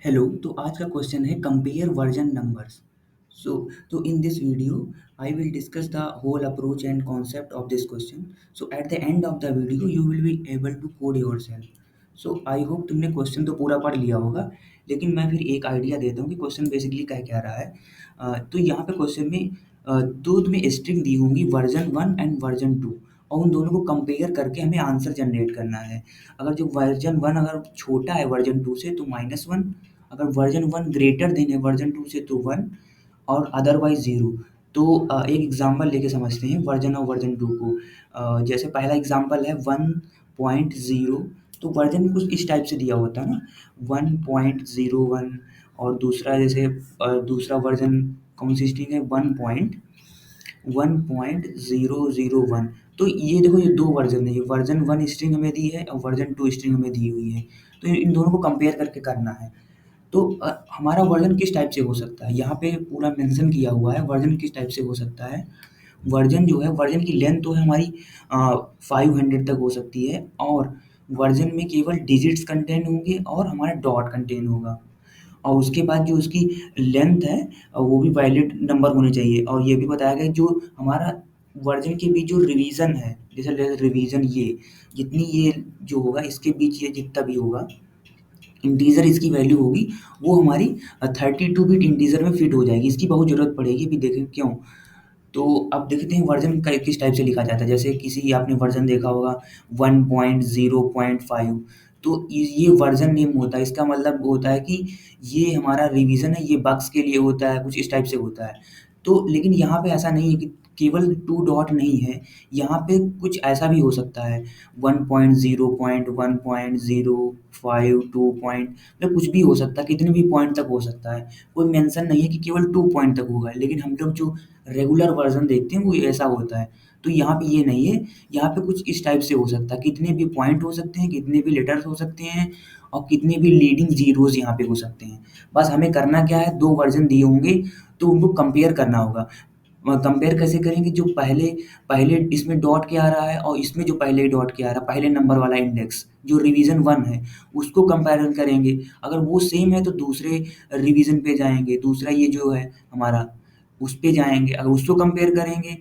Hello. तो आज का क्वेश्चन है कंपेयर वर्जन नंबर्स। सो तो in this video I will discuss the whole approach and concept of this question. So at the end of the video you will be able to code yourself. So I hope तुमने question तो पूरा पढ़ लिया होगा, लेकिन मैं फिर एक आइडिया देता हूँ कि क्वेश्चन बेसिकली क्या रहा है। तो यहाँ पे क्वेश्चन में दो तुम्हें स्ट्रिंग दी होंगी, वर्जन 1 एंड वर्जन 2, और उन दोनों को कंपेयर करके हमें आंसर जनरेट करना है। अगर जो वर्जन 1 अगर छोटा है वर्जन 2 से तो -1, अगर वर्जन 1 ग्रेटर देन है वर्जन 2 से तो 1, और अदरवाइज 0। तो एक एग्जांपल लेके समझते हैं वर्जन और वर्जन 2 को। जैसे पहला एग्जांपल है 1.0। तो वर्जन कुछ इस टाइप से दिया होता है ना, 1.01। और दूसरा जैसे दूसरा वर्जन कौन सी स्ट्रिंग है, 1.001। तो ये देखो, ये दो वर्जन है, ये वर्जन 1 स्ट्रिंग हमें दी है और वर्जन 2 स्ट्रिंग हमें दी हुई है। तो इन दोनों को कंपेयर करके करना है। तो हमारा वर्जन किस टाइप से हो सकता है, यहाँ पे पूरा मेंशन किया हुआ है वर्जन किस टाइप से हो सकता है। वर्जन जो है, वर्जन की लेंथ तो है हमारी 500 तक हो सकती है, और वर्जन में केवल डिजिट्स कंटेन होंगे और हमारा डॉट कंटेन होगा। और उसके बाद जो उसकी लेंथ है वो भी वैलिड नंबर होने चाहिए। और ये भी बताया गया जो हमारा वर्जन के बीच जो रिवीजन है, जैसे रिवीजन ये जितनी ये जो होगा इसके बीच ये जितना भी होगा इंटीजर इसकी वैल्यू होगी, वो हमारी 32 बिट इंटीजर में फिट हो जाएगी। इसकी बहुत ज़रूरत पड़ेगी, अभी देखें क्यों। तो अब देखते हैं वर्जन किस टाइप से लिखा जाता है। जैसे किसी आपने वर्जन देखा होगा 1.0.5, तो ये वर्जन नेम होता है। इसका मतलब होता है कि ये हमारा रिवीजन है, ये बग्स के लिए होता है, कुछ इस टाइप से होता है। तो लेकिन यहाँ पे ऐसा नहीं है कि केवल टू डॉट नहीं है, यहाँ पे कुछ ऐसा भी हो सकता है 1.0.1.05 2 पॉइंट, मतलब कुछ भी हो सकता है, कितने भी पॉइंट तक हो सकता है। कोई मेंशन नहीं है कि केवल 2 पॉइंट तक होगा, लेकिन हम लोग जो रेगुलर वर्जन देखते हैं वो ऐसा होता है। तो यहाँ पे ये नहीं है, यहाँ पे कुछ इस टाइप से हो सकता है, कितने भी पॉइंट हो सकते हैं, कितने भी लेटर्स हो सकते हैं, और कितने भी लीडिंग ज़ीरोज़ यहाँ पे हो सकते हैं। बस हमें करना क्या है, 2 वर्जन दिए होंगे तो उनको कंपेयर करना होगा। कंपेयर कैसे करेंगे, जो पहले पहले इसमें डॉट क्या आ रहा है और इसमें जो पहले डॉट क्या आ रहा है, पहले नंबर वाला इंडेक्स जो रिवीजन 1 है उसको कंपेरिज़न करेंगे। अगर वो सेम है तो दूसरे रिवीजन पे जाएँगे, दूसरा ये जो है हमारा उस पे जाएँगे, अगर उसको कंपेयर करेंगे,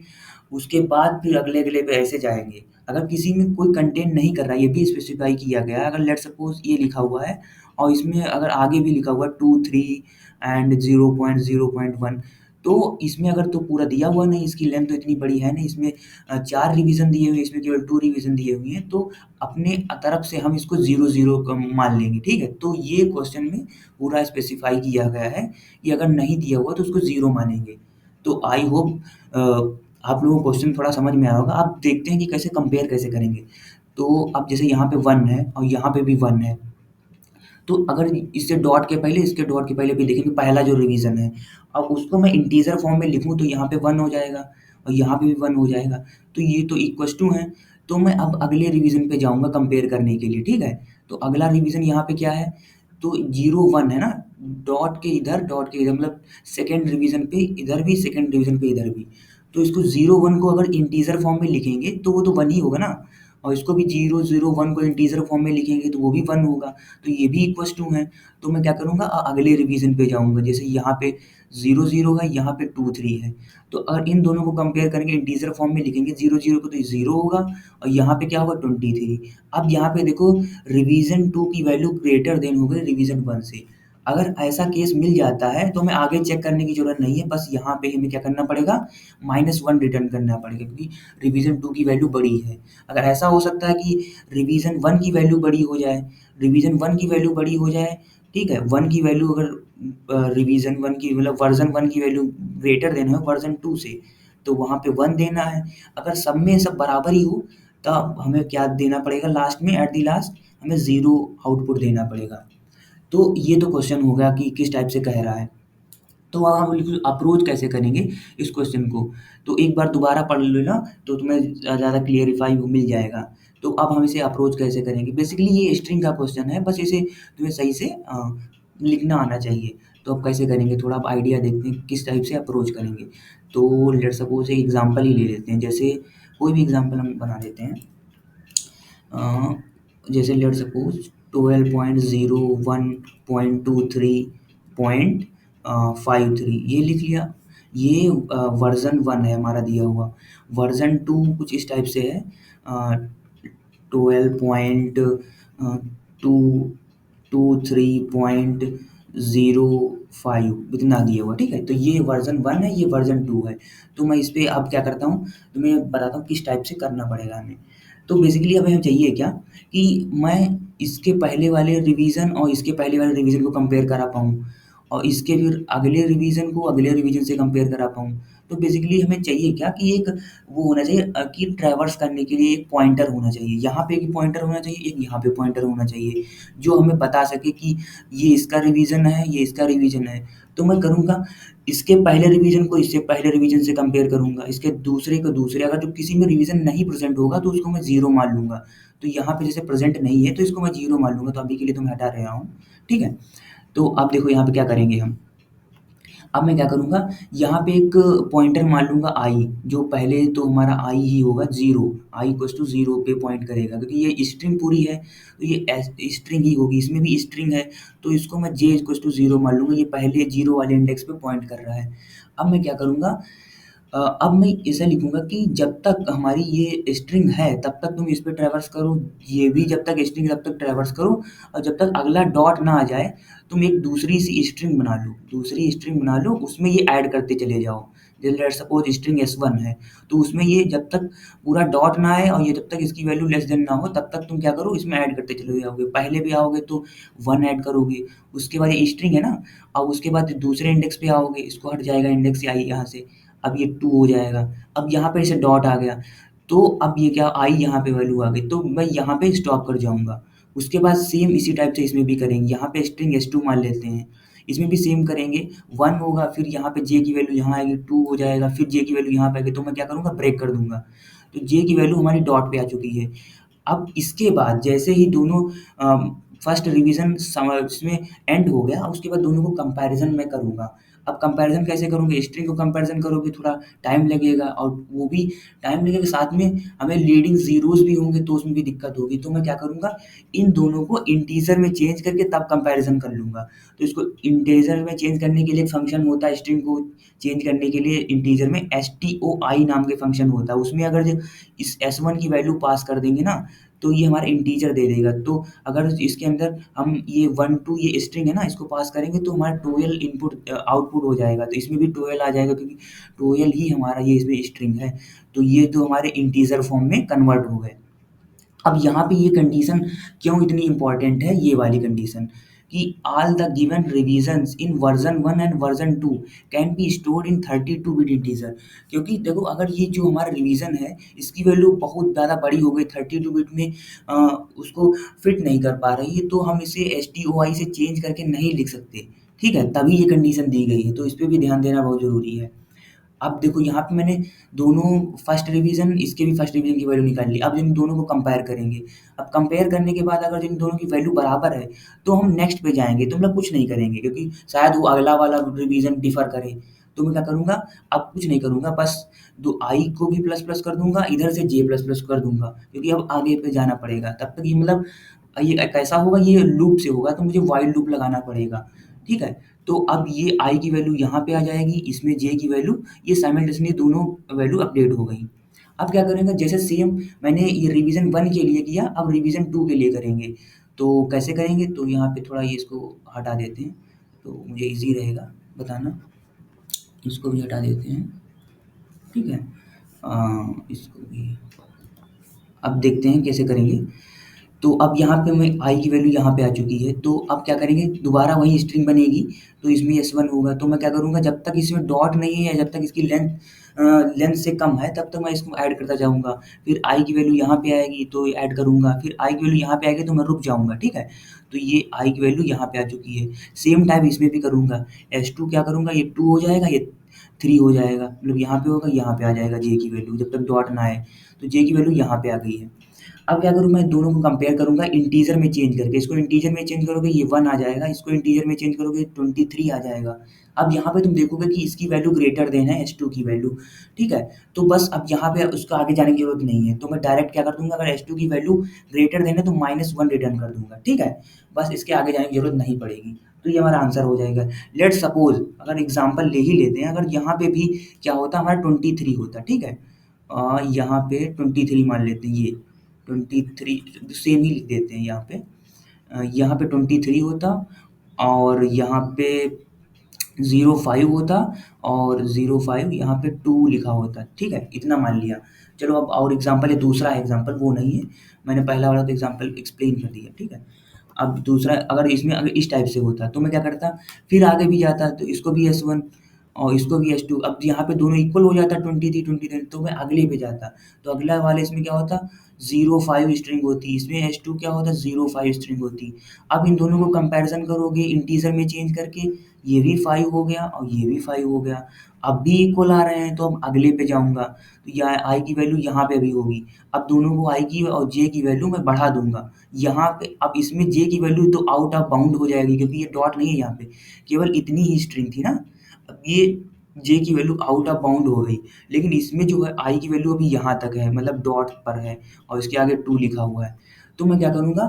उसके बाद फिर अगले-अगले पे ऐसे जाएँगे। अगर किसी में कोई कंटेंट नहीं कर रहा है, ये भी स्पेसिफ़ाई किया गया है। अगर लेट्स सपोज़ ये लिखा हुआ है और इसमें अगर आगे भी लिखा हुआ है 2, 3 एंड 0.0.1, तो इसमें अगर तो पूरा दिया हुआ नहीं, इसकी लेंथ तो इतनी बड़ी है नहीं, इसमें 4 रिवीजन दिए हुए हैं, इसमें केवल 2 रिवीजन दिए हुए हैं, तो अपने तरफ से हम इसको 0 क मान लेंगे, ठीक है? तो ये क्वेश्चन में पूरा स्पेसिफ़ाई किया गया है कि अगर नहीं दिया हुआ तो उसको 0 मानेंगे। तो आई होप आप लोगों को क्वेश्चन थोड़ा समझ में आया होगा। अब देखते हैं कि कैसे कंपेयर कैसे करेंगे। तो अब जैसे यहाँ पे 1 है और यहाँ पे भी 1 है, तो अगर इससे डॉट के पहले, इसके डॉट के पहले भी देखेंगे पहला जो रिवीजन है, अब उसको मैं इंटीजर फॉर्म में लिखूँ तो यहाँ पे 1 हो जाएगा और यहाँ पे भी 1 हो जाएगा। तो ये तो इक्वल्स टू है। तो मैं अब अगले रिवीजन पे जाऊँगा कंपेयर करने के लिए, ठीक है? तो अगला रिवीजन यहाँ पे क्या है? तो 0 1 है ना? डॉट के इधर मतलब सेकंड रिवीजन पे इधर भी, सेकंड रिवीजन पे इधर भी। तो इसको 0 1 को अगर इंटीजर फॉर्म में लिखेंगे तो वो तो 1 ही होगा ना, और इसको भी 0 0 1 को इंटीजर फॉर्म में लिखेंगे तो वो भी 1 होगा। तो ये भी इक्वल्स टू हैं। तो मैं क्या करूँगा, अगले रिवीजन पे जाऊँगा। जैसे यहाँ पे 0 0 है, यहाँ पे 2 3 है। तो अगर इन दोनों को कंपेयर करेंगे, इंटीजर फॉर्म में लिखेंगे 0 0 को, तो 0 होगा और यहाँ पे क्या होगा 23। अब यहाँ पे देखो, रिवीजन 2 की वैल्यू ग्रेटर देन हो गई रिवीजन 1 से। अगर ऐसा केस मिल जाता है तो हमें आगे चेक करने की ज़रूरत नहीं है, बस यहाँ पे हमें क्या करना पड़ेगा, -1 रिटर्न करना पड़ेगा, क्योंकि रिवीजन 2 की वैल्यू बड़ी है। अगर ऐसा हो सकता है कि रिवीजन 1 की वैल्यू बड़ी हो जाए, रिवीजन 1 की वैल्यू बड़ी हो जाए, ठीक है? 1 की वैल्यू अगर रिवीजन 1 की मतलब वर्जन 1 की वैल्यू ग्रेटर देन है वर्जन 2 से, तो वहाँ पे 1 देना है। अगर सब में सब बराबर ही हो, तब हमें क्या देना पड़ेगा, लास्ट में एट द लास्ट हमें 0 आउटपुट देना पड़ेगा। तो ये तो क्वेश्चन हो गया कि किस टाइप से कह रहा है। तो हम बिल्कुल अप्रोच कैसे करेंगे इस क्वेश्चन को, तो एक बार दोबारा पढ़ लेना तो तुम्हें ज़्यादा क्लियरिफाई वो मिल जाएगा। तो अब हम इसे अप्रोच कैसे करेंगे, बेसिकली ये स्ट्रिंग का क्वेश्चन है, बस इसे तुम्हें सही से लिखना आना चाहिए। तो अब कैसे करेंगे, थोड़ा अब आइडिया देखते हैं किस टाइप से अप्रोच करेंगे। तो लेट्स सपोज एक एग्जांपल ही ले लेते हैं, जैसे कोई भी एग्जांपल हम बना लेते हैं। जैसे लेट्स सपोज 12.01.23.53 ये लिख लिया। ये वर्ज़न 1 है हमारा दिया हुआ। वर्ज़न 2 कुछ इस टाइप से है, 12.23.05 इतना दिया हुआ, ठीक है। तो ये वर्ज़न 1 है, ये वर्ज़न 2 है। तो मैं इस पे अब क्या करता हूँ, तो मैं बताता हूँ किस टाइप से करना पड़ेगा हमें। तो बेसिकली हमें चाहिए क्या कि मैं इसके पहले वाले रिवीजन और इसके पहले वाले रिवीजन को कंपेयर करा पाऊँ, और इसके फिर अगले रिवीजन को अगले रिवीजन से कंपेयर करा पाऊँ। तो बेसिकली हमें चाहिए क्या कि एक वो होना चाहिए कि ट्रैवर्स करने के लिए एक पॉइंटर होना चाहिए। यहाँ पे एक पॉइंटर होना चाहिए, एक यहाँ पे पॉइंटर होना चाहिए, जो हमें बता सके कि ये इसका रिवीजन है, ये इसका रिवीजन है। तो मैं करूँगा, इसके पहले रिवीजन को इससे पहले रिवीजन से कंपेयर करूँगा, इसके दूसरे को दूसरे, अगर जो किसी में रिवीजन नहीं प्रेज़ेंट होगा तो उसको मैं 0 मान लूँगा। तो यहाँ पे जैसे प्रेज़ेंट नहीं है तो इसको मैं 0 मान लूँगा, तो अभी के लिए तो मैं हटा रहा हूँ, ठीक है? तो अब देखो यहाँ पे क्या करेंगे हम। अब मैं क्या करूँगा, यहाँ पे एक पॉइंटर मान लूँगा i, जो पहले तो हमारा i ही होगा 0, i इक्वल्स टू 0 पे पॉइंट करेगा, क्योंकि ये स्ट्रिंग पूरी है, तो ये स्ट्रिंग ही होगी, इसमें भी स्ट्रिंग है, तो इसको मैं j इक्वल्स टू 0 मान लूँगा, ये पहले 0 वाले इंडेक्स पे पॉइंट कर रहा है। अब मैं क्या करूँगा, अब मैं ऐसा लिखूँगा कि जब तक हमारी ये स्ट्रिंग है तब तक तुम इस पे ट्रैवर्स करो, ये भी जब तक स्ट्रिंग है तब तक ट्रैवर्स करो, और जब तक अगला डॉट ना आ जाए तुम एक दूसरी सी स्ट्रिंग बना लो, दूसरी स्ट्रिंग बना लो, उसमें ये ऐड करते चले जाओ। जैसे लेट्स सपोज स्ट्रिंग s1 है, तो उसमें ये जब तक पूरा डॉट ना आए और ये जब तक इसकी वैल्यू लेस देन ना हो तब तक तुम क्या करो, इसमें ऐड करते चले जाओगे। पहले भी आओगे तो 1 ऐड करोगे, उसके बाद ये स्ट्रिंग है ना, अब उसके बाद दूसरे इंडेक्स पे आओगे, इसको हट जाएगा इंडेक्स आई यहाँ से, अब ये 2 हो जाएगा। अब यहाँ पे जैसे डॉट आ गया, तो अब ये क्या आई यहाँ पे वैल्यू आ गई, तो मैं यहाँ पे स्टॉप कर जाऊँगा। उसके बाद सेम इसी टाइप से इसमें भी करेंगे, यहाँ पे स्ट्रिंग s2 मान लेते हैं, इसमें भी सेम करेंगे, 1 होगा, फिर यहाँ पे j की वैल्यू यहाँ आएगी, 2 हो जाएगा, फिर j की वैल्यू यहाँ पे आएगी, तो मैं क्या करूँगा, ब्रेक कर दूँगा। तो j की वैल्यू हमारी डॉट पे आ चुकी है। अब इसके बाद जैसे ही दोनों फर्स्ट रिवीजन इसमें एंड हो गया, उसके बाद दोनों को कंपैरिजन मैं करूँगा। अब कंपैरिजन कैसे करोगे, स्ट्रिंग को कंपैरिजन करोगे, थोड़ा टाइम लगेगा, और वो भी टाइम लगेगा, साथ में हमें लीडिंग ज़ीरोज़ भी होंगे तो उसमें भी दिक्कत होगी। तो मैं क्या करूँगा, इन दोनों को इंटीजर में चेंज करके तब कंपैरिजन कर लूँगा। तो इसको इंटीजर में चेंज करने के लिए एक फंक्शन होता है, स्ट्रिंग को चेंज करने के लिए इंटीजर में stoi नाम के फंक्शन होता है। उसमें अगर जो इस s1 की वैल्यू पास कर देंगे ना, तो ये हमारा इंटीजर दे देगा। तो अगर इसके अंदर हम ये 1 2 ये स्ट्रिंग है ना, इसको पास करेंगे तो हमारा 12 इनपुट आउटपुट हो जाएगा, तो इसमें भी 12 आ जाएगा, क्योंकि 12 ही हमारा ये इसमें स्ट्रिंग है। तो ये तो हमारे इंटीजर फॉर्म में कन्वर्ट हो गए। अब यहाँ पे ये कंडीशन क्यों इतनी इम्पोर्टेंट है, ये वाली कंडीशन, कि all the given revisions in version 1 and version 2 can be stored in 32 bit integer. क्योंकि देखो, अगर ये जो हमारा रिवीजन है इसकी वैल्यू बहुत ज़्यादा बड़ी हो गई, 32 बिट में उसको फिट नहीं कर पा रही है, तो हम इसे stoi से चेंज करके नहीं लिख सकते, ठीक है, तभी ये कंडीशन दी गई है, तो इस पे भी ध्यान देना बहुत ज़रूरी है। अब देखो, यहाँ पे मैंने दोनों फर्स्ट रिवीजन, इसके भी फर्स्ट रिवीजन की वैल्यू निकाल ली। अब इन दोनों को कंपेयर करेंगे। अब कंपेयर करने के बाद अगर इन दोनों की वैल्यू बराबर है तो हम नेक्स्ट पे जाएंगे, तो मतलब कुछ नहीं करेंगे, क्योंकि शायद वो अगला वाला रिवीजन डिफर करे। तो मैं क्या करूँगा, अब कुछ नहीं करूँगा, बस दो आई को भी प्लस प्लस कर दूंगा, इधर से जे प्लस प्लस कर दूंगा, क्योंकि अब आगे पे जाना पड़ेगा। तब तक ये मतलब ये कैसा होगा, ये लूप से होगा, तो मुझे वाइल लूप लगाना पड़ेगा, ठीक है। तो अब ये आई की वैल्यू यहाँ पे आ जाएगी, इसमें जे की वैल्यू, ये साइमल्टेनियसली दोनों वैल्यू अपडेट हो गई। अब क्या करेंगे, जैसे सेम मैंने ये रिवीजन 1 के लिए किया, अब रिवीजन 2 के लिए करेंगे। तो कैसे करेंगे, तो यहाँ पे थोड़ा ये इसको हटा देते हैं, तो मुझे ईज़ी रहेगा बताना। इसको भी हटा देते हैं, ठीक है। इसको भी अब देखते हैं कैसे करेंगे। तो अब यहाँ पे मैं आई की वैल्यू यहाँ पे आ चुकी है, तो अब क्या करेंगे, दोबारा वही स्ट्रिंग बनेगी, तो इसमें s1 होगा। तो मैं क्या करूँगा, जब तक इसमें डॉट नहीं है या जब तक इसकी लेंथ से कम है तब तक मैं इसको ऐड करता जाऊँगा। फिर आई की वैल्यू यहाँ पे आएगी तो ऐड करूँगा, फिर आई की वैल्यू यहाँ पे आएगी तो मैं रुक जाऊँगा, ठीक है। तो ये आई की वैल्यू यहाँ पे आ चुकी है। सेम टाइम इसमें भी करूँगा, s2 क्या करूँगा, ये 2 हो जाएगा, ये 3 हो जाएगा, मतलब यहाँ पे होगा, यहाँ पे आ जाएगा जे की वैल्यू, जब तक डॉट ना आए। तो जे की वैल्यू यहाँ पे आ गई है। अब क्या करूँ, मैं दोनों को कंपेयर करूँगा इंटीजर में चेंज करके। इसको इंटीजर में चेंज करोगे ये 1 आ जाएगा, इसको इंटीजर में चेंज करोगे 23 आ जाएगा। अब यहाँ पे तुम देखोगे कि इसकी वैल्यू ग्रेटर देन है S2 की वैल्यू, ठीक है? तो बस अब यहाँ पे उसको आगे जाने की ज़रूरत नहीं है, तो मैं डायरेक्ट क्या कर दूँगा, अगर S2 की वैल्यू ग्रेटर देन है तो -1 रिटर्न कर दूँगा, ठीक है? बस इसके आगे जाने की ज़रूरत नहीं पड़ेगी। तो ये हमारा आंसर हो जाएगा। लेट्स सपोज़ अगर एग्ज़ाम्पल ले ही लेते हैं, अगर यहाँ पे भी क्या होता हमारा 23 होता, ठीक है? यहाँ पे 23 मान लेते हैं, ये 23 सेम ही लिख देते हैं यहाँ पे। यहाँ पे 23 होता और यहाँ पे 05 होता और 05 यहाँ पे 2 लिखा होता, ठीक है? इतना मान लिया। चलो अब और एग्ज़ाम्पल है, दूसरा एग्ज़ाम्पल वो नहीं है, मैंने पहला वाला तो एग्ज़ाम्पल एक्सप्लेन कर दिया, ठीक है? अब दूसरा अगर इसमें अगर इस टाइप से होता तो मैं क्या करता, फिर आगे भी जाता तो इसको भी S1 और इसको भी S2। अब यहाँ पे दोनों इक्वल हो जाता 23 तो मैं अगले पे जाता। तो अगला वाले इसमें क्या होता 05 स्ट्रिंग होती, इसमें S2 क्या होता 05 स्ट्रिंग होती। अब इन दोनों को कंपैरिज़न करोगे इंटीजर में चेंज करके, ये भी 5 हो गया और ये भी 5 हो गया। अब भी इक्वल आ रहे हैं तो अब अगले पे जाऊँगा, तो यहाँ i की वैल्यू यहाँ पे भी होगी। अब दोनों को i की और j की वैल्यू मैं बढ़ा दूँगा। यहाँ पे अब इसमें j की वैल्यू तो आउट ऑफ बाउंड हो जाएगी क्योंकि ये डॉट नहीं है यहाँ पे, केवल इतनी ही स्ट्रिंग थी ना। अब ये j की वैल्यू आउट ऑफ बाउंड हो गई, लेकिन इसमें जो है i की वैल्यू अभी यहाँ तक है, मतलब डॉट पर है और इसके आगे 2 लिखा हुआ है। तो मैं क्या करूँगा,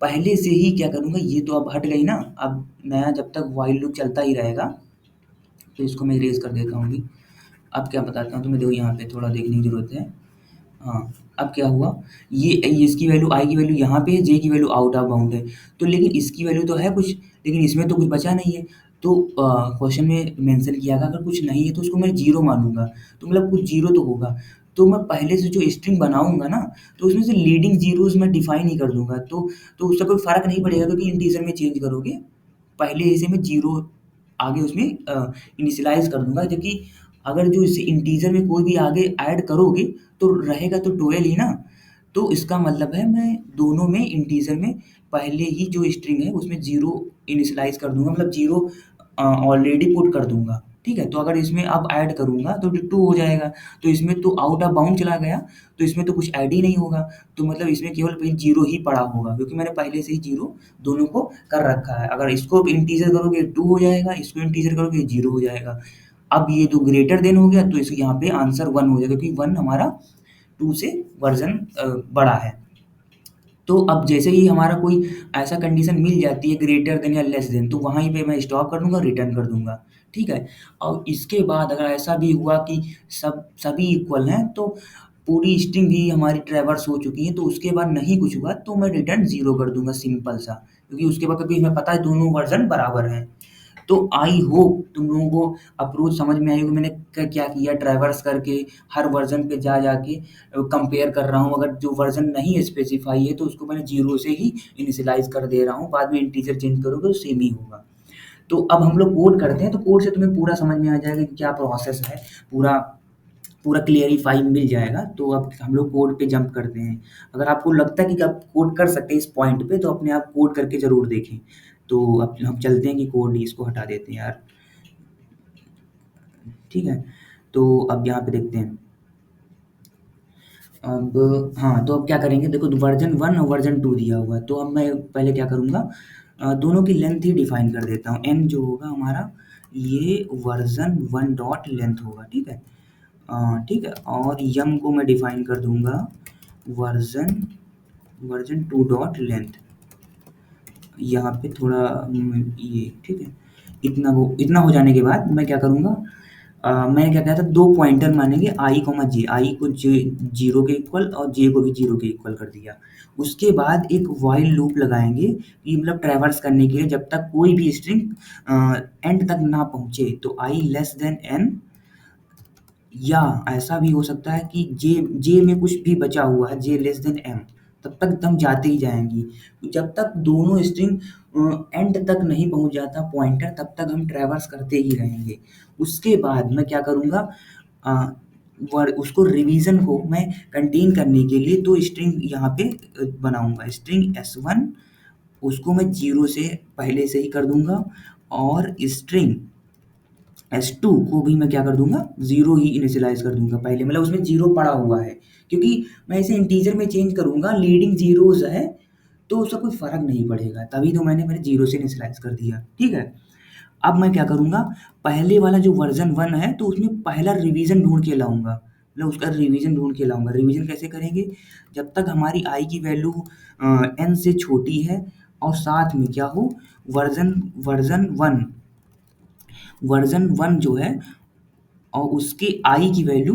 पहले से ही क्या करूँगा, ये तो अब हट गई ना, अब नया जब तक व्हाइल लूप चलता ही रहेगा, तो इसको मैं इरेज़ कर देता हूँ अभी। अब क्या बताता हूँ तुम्हें, देखो यहाँ पे थोड़ा देखने की ज़रूरत है। हाँ, अब क्या हुआ, ये इसकी वैल्यू i की वैल्यू यहाँ पे है, j की वैल्यू आउट ऑफ बाउंड है। तो लेकिन इसकी वैल्यू तो है कुछ, लेकिन इसमें तो कुछ बचा नहीं है। तो क्वेश्चन में मेंशन किया था अगर कुछ नहीं है तो उसको मैं 0 मानूँगा, तो मतलब कुछ 0 तो होगा। तो मैं पहले से जो स्ट्रिंग बनाऊँगा ना, तो उसमें से लीडिंग ज़ीरोज़ मैं डिफाइन ही कर दूँगा, तो उससे कोई फ़र्क नहीं पड़ेगा क्योंकि इंटीजर में चेंज करोगे, पहले ही से मैं 0 आगे उसमें इनिशियलाइज़ कर दूँगा, जबकि अगर जो इसे इंटीजर में कोई भी आगे ऐड करोगे तो रहेगा तो 12 ही ना। तो इसका मतलब है मैं दोनों में इंटीजर में पहले ही जो स्ट्रिंग है उसमें 0 इनिशियलाइज़ कर दूँगा, मतलब 0 ऑलरेडी पुट कर दूँगा, ठीक है? तो अगर इसमें अब ऐड करूँगा तो 2 हो जाएगा, तो इसमें तो आउट ऑफ बाउंड चला गया, तो इसमें तो कुछ ऐड ही नहीं होगा, तो मतलब इसमें केवल वही 0 ही पड़ा होगा क्योंकि मैंने पहले से ही 0 दोनों को कर रखा है। अगर इसको इंटीजर करोगे 2 हो जाएगा, इसको इंटीजर करोगे 0 हो जाएगा। अब ये तो ग्रेटर देन हो गया तो इस यहाँ पे आंसर 1 हो जाएगा क्योंकि 1 हमारा 2 से वर्ज़न बड़ा है। तो अब जैसे ही हमारा कोई ऐसा कंडीशन मिल जाती है ग्रेटर देन या लेस देन, तो वहीं पे मैं स्टॉप कर दूँगा, रिटर्न कर दूँगा, ठीक है? और इसके बाद अगर ऐसा भी हुआ कि सभी इक्वल हैं तो पूरी स्ट्रिंग भी हमारी ट्रैवर्स हो चुकी है, तो उसके बाद नहीं कुछ हुआ तो मैं रिटर्न 0 कर दूँगा सिंपल सा, क्योंकि उसके बाद क्योंकि हमें पता है दोनों वर्ज़न बराबर हैं। तो आई होप तुम लोगों को अप्रोच समझ में आई होगी, मैंने क्या किया ट्रैवर्स करके हर वर्ज़न पे जा के कंपेयर कर रहा हूँ। अगर जो वर्ज़न नहीं स्पेसिफ़ाई है तो उसको मैंने 0 से ही इनिशियलाइज़ कर दे रहा हूँ, बाद में इंटीजर चेंज करोगे तो सेम ही होगा। तो अब हम लोग कोड करते हैं, तो कोड से तुम्हें पूरा समझ में आ जाएगा कि क्या प्रोसेस है, पूरा पूरा क्लियरिफ़ाई मिल जाएगा। तो अब हम लोग कोड पे जंप करते हैं। अगर आपको लगता है कि आप कोड कर सकते हैं इस पॉइंट पे, तो अपने आप कोड करके ज़रूर देखें। तो अब हम चलते हैं कि कोड इसको हटा देते हैं यार, ठीक है? तो अब यहाँ पे देखते हैं। अब हाँ, तो अब क्या करेंगे, देखो वर्ज़न 1 और वर्ज़न 2 दिया हुआ है, तो अब मैं पहले क्या करूँगा, दोनों की लेंथ ही डिफ़ाइन कर देता हूँ। n जो होगा हमारा ये वर्ज़न 1 डॉट लेंथ होगा, ठीक है? ठीक है, और यम को मैं डिफ़ाइन कर दूँगा वर्ज़न 2 डॉट लेंथ। यहाँ पे थोड़ा ये ठीक है, इतना हो जाने के बाद मैं क्या करूँगा, मैंने क्या कहा था 2 पॉइंटर मानेंगे i, j, i को 0 के इक्वल और j को भी 0 के इक्वल कर दिया। उसके बाद एक व्हाइल लूप लगाएंगे कि मतलब ट्रैवर्स करने के लिए जब तक कोई भी स्ट्रिंग एंड तक ना पहुँचे, तो i लेस देन n, या ऐसा भी हो सकता है कि जे में कुछ भी बचा हुआ है, जे लेस देन एम, तब तक एकदम जाते ही जाएंगी। जब तक दोनों स्ट्रिंग एंड तक नहीं पहुंच जाता पॉइंटर, तब तक हम ट्रैवर्स करते ही रहेंगे। उसके बाद मैं क्या करूँगा, उसको रिवीजन को मैं कंटेन करने के लिए तो स्ट्रिंग यहाँ पे बनाऊँगा, स्ट्रिंग s1 उसको मैं 0 से पहले से ही कर दूँगा, और स्ट्रिंग S2 को भी मैं क्या कर दूंगा, जीरो ही इनिशियलाइज कर दूंगा पहले, मतलब उसमें जीरो पड़ा हुआ है, क्योंकि मैं इसे इंटीजर में चेंज करूंगा, लीडिंग जीरोज है, तो उसका कोई फर्क नहीं पड़ेगा, तभी तो मैंने मेरे जीरो से इनिशियलाइज कर दिया, ठीक है। अब मैं क्या करूंगा, पहले वाला जो वर्जन 1 है तो उसमें पहला रिवीजन ढूंढ के लाऊंगा, मतलब उसका रिवीजन ढूंढ के लाऊंगा। रिवीजन कैसे करेंगे, जब तक हमारी आई की वैल्यू n से छोटी है और साथ में क्या हो, version version one version one जो है और उसके आई की वैल्यू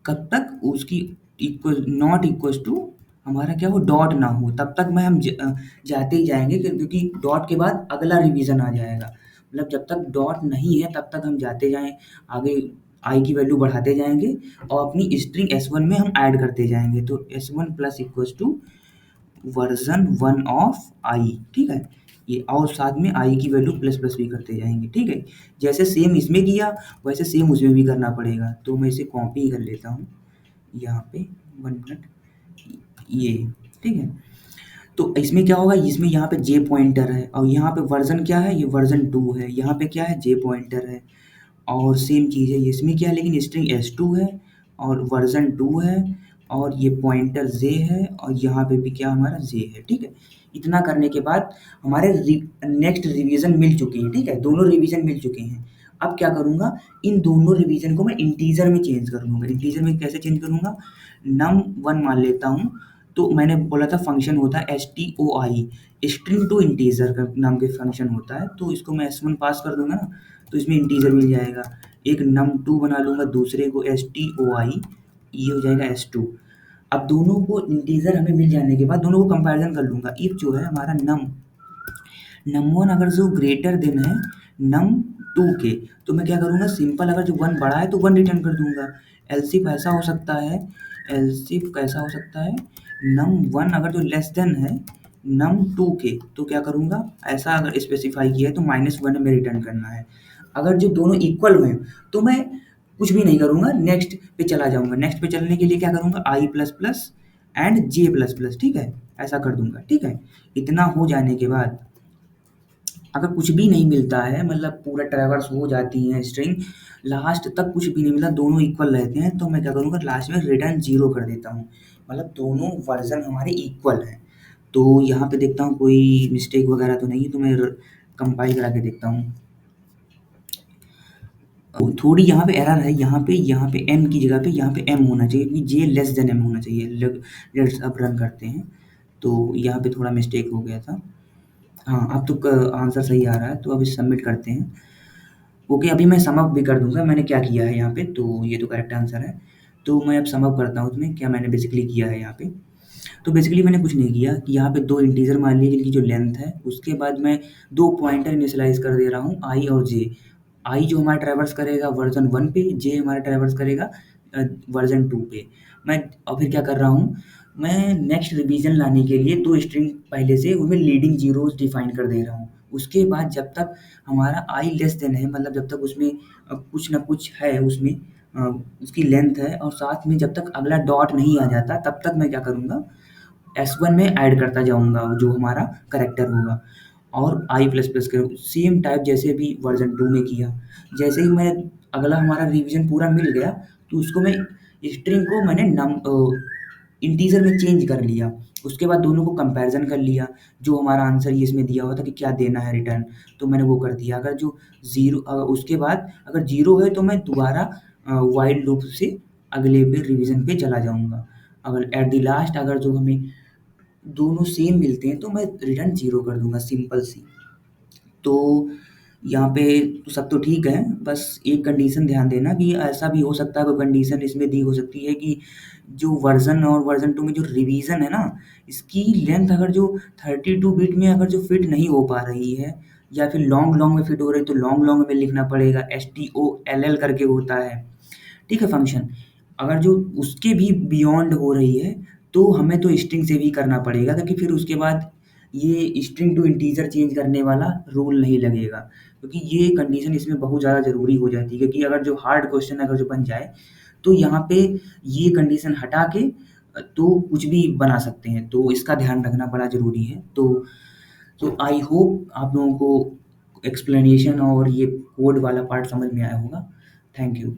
कब तक उसकी इक्वल नॉट इक्वल टू हमारा क्या हो, डॉट ना हो, तब तक मैं हम जाते ही जाएंगे, क्योंकि डॉट के बाद अगला रिवीजन आ जाएगा, मतलब जब तक डॉट नहीं है तब तक हम जाते जाएं आगे, आई की वैल्यू बढ़ाते जाएंगे और अपनी स्ट्रिंग S1 में हम ऐड करते जाएंगे, तो S1 plus equal to version one of I, ठीक है। ये और साथ में आई की वैल्यू प्लस प्लस भी करते जाएंगे, ठीक है। जैसे सेम इसमें किया वैसे सेम उसमें भी करना पड़ेगा, तो मैं इसे कॉपी कर लेता हूँ यहाँ पे, 1 मिनट, ये, ठीक है। तो इसमें क्या होगा, इसमें यहाँ पे जे पॉइंटर है और यहाँ पे वर्जन क्या है, ये वर्जन 2 है, यहाँ पे क्या है, जे पॉइंटर है, और सेम चीज़ है इसमें क्या है, लेकिन स्ट्रिंग S2 है और वर्जन 2 है और ये पॉइंटर जे है और यहाँ पे भी क्या हमारा जे है, ठीक है। इतना करने के बाद हमारे नेक्स्ट रिवीजन मिल चुके हैं, ठीक है, दोनों रिवीजन मिल चुके हैं। अब क्या करूँगा, इन दोनों रिवीजन को मैं इंटीजर में चेंज कर लूँगा। इंटीजर में कैसे चेंज करूँगा, num1 मान लेता हूँ, तो मैंने बोला था फंक्शन होता है STOI, स्ट्रिंग टू इंटीजर का नाम के फंक्शन होता है, तो इसको मैं S1 पास कर दूंगा ना, तो इसमें इंटीजर मिल जाएगा। एक num2 बना लूँगा, दूसरे को STOI, ये हो जाएगा S2। अब दोनों को इंटीजर हमें मिल जाने के बाद दोनों को कंपैरिजन कर लूँगा। इफ जो है हमारा num1 अगर जो ग्रेटर देन है num2 के, तो मैं क्या करूँगा, सिंपल अगर जो 1 बड़ा है तो 1 रिटर्न कर दूँगा। एल्स इफ ऐसा हो सकता है, एल्स इफ कैसा हो सकता है, num1 अगर जो लेस देन है num2 के, तो क्या करूँगा, ऐसा अगर स्पेसिफाई किया है तो -1 में रिटर्न करना है। अगर जो दोनों इक्वल हुए तो मैं कुछ भी नहीं करूँगा, नेक्स्ट पे चला जाऊँगा। नेक्स्ट पे चलने के लिए क्या करूँगा, I plus plus and J plus plus, ठीक है, ऐसा कर दूँगा, ठीक है। इतना हो जाने के बाद अगर कुछ भी नहीं मिलता है, मतलब पूरा ट्रैवर्स हो जाती है स्ट्रिंग, लास्ट तक कुछ भी नहीं मिला, दोनों इक्वल रहते हैं, तो मैं क्या करूँगा, लास्ट में रिटर्न 0 कर देता हूँ, मतलब दोनों वर्जन हमारे इक्वल हैं। तो यहाँ पे देखता हूँ कोई मिस्टेक वगैरह तो नहीं है, तो मैं कंपाइल करा के देखता हूँ। थोड़ी यहाँ पे एरर है, यहाँ पे m की जगह पे यहाँ पे m होना चाहिए, क्योंकि j लेस देन m होना चाहिए। लेट्स अब रन करते हैं, तो यहाँ पे थोड़ा मिस्टेक हो गया था। हाँ, अब तो आंसर सही आ रहा है, तो अभी सबमिट करते हैं। ओके, अभी मैं सम अप भी कर दूँगा, मैंने क्या किया है यहाँ पे, तो ये तो करेक्ट आंसर है। तो मैं अब सम अप करता हूँ उसमें, क्या मैंने बेसिकली किया है यहाँ पे। तो बेसिकली मैंने कुछ नहीं किया कि यहाँ पे 2 इंटीजर मान लिए जिनकी जो लेंथ है, उसके बाद मैं 2 पॉइंटर इनिशियलाइज़ कर दे रहा हूँ, i और j। i जो हमारा ट्रैवर्स करेगा वर्जन 1 पे, j हमारा ट्रैवर्स करेगा वर्जन 2 पे। मैं और फिर क्या कर रहा हूँ, मैं नेक्स्ट रिवीजन लाने के लिए 2 स्ट्रिंग पहले से उनमें लीडिंग ज़ीरोज़ डिफाइन कर दे रहा हूँ। उसके बाद जब तक हमारा i लेस देन है, मतलब जब तक उसमें कुछ ना कुछ है उसमें, उसकी लेंथ है और साथ में जब तक अगला डॉट नहीं आ जाता, तब तक मैं क्या करूँगा, S1 में ऐड करता जाऊँगा जो हमारा करैक्टर होगा, और आई प्लस प्लस का सेम टाइप जैसे अभी वर्जन 2 में किया। जैसे ही मैं अगला हमारा रिवीजन पूरा मिल गया, तो उसको मैं स्ट्रिंग को मैंने इंटीजर में चेंज कर लिया। उसके बाद दोनों को कंपैरिजन कर लिया, जो हमारा आंसर ये इसमें दिया हुआ था कि क्या देना है रिटर्न, तो मैंने वो कर दिया। अगर जो ज़ीरो उसके बाद अगर ज़ीरो है तो मैं दोबारा व्हाइल लूप से अगले पे रिवीजन पे चला जाऊँगा। अगर एट द लास्ट अगर जो हमें दोनों सेम मिलते हैं तो मैं रिटर्न 0 कर दूँगा, सिंपल सी। तो यहाँ पे तो सब तो ठीक है, बस एक कंडीशन ध्यान देना कि ऐसा भी हो सकता है, कोई कंडीशन इसमें दी हो सकती है कि जो वर्जन और वर्जन 2 में जो रिवीजन है ना, इसकी लेंथ अगर जो 32 बिट में अगर जो फिट नहीं हो पा रही है, या फिर लॉन्ग लॉन्ग में फिट हो रही है, तो लॉन्ग लॉन्ग में लिखना पड़ेगा, STOLL करके होता है, ठीक है फंक्शन। अगर जो उसके भी बियॉन्ड हो रही है, तो हमें तो स्ट्रिंग से भी करना पड़ेगा, क्योंकि फिर उसके बाद ये स्ट्रिंग टू इंटीजर चेंज करने वाला रूल नहीं लगेगा, क्योंकि ये कंडीशन इसमें बहुत ज़्यादा ज़रूरी हो जाती है, क्योंकि अगर जो हार्ड क्वेश्चन अगर जो बन जाए, तो यहाँ पे ये कंडीशन हटा के तो कुछ भी बना सकते हैं, तो इसका ध्यान रखना बड़ा ज़रूरी है। तो आई होप आप लोगों को एक्सप्लेनेशन और ये कोड वाला पार्ट समझ में आया होगा। Thank you.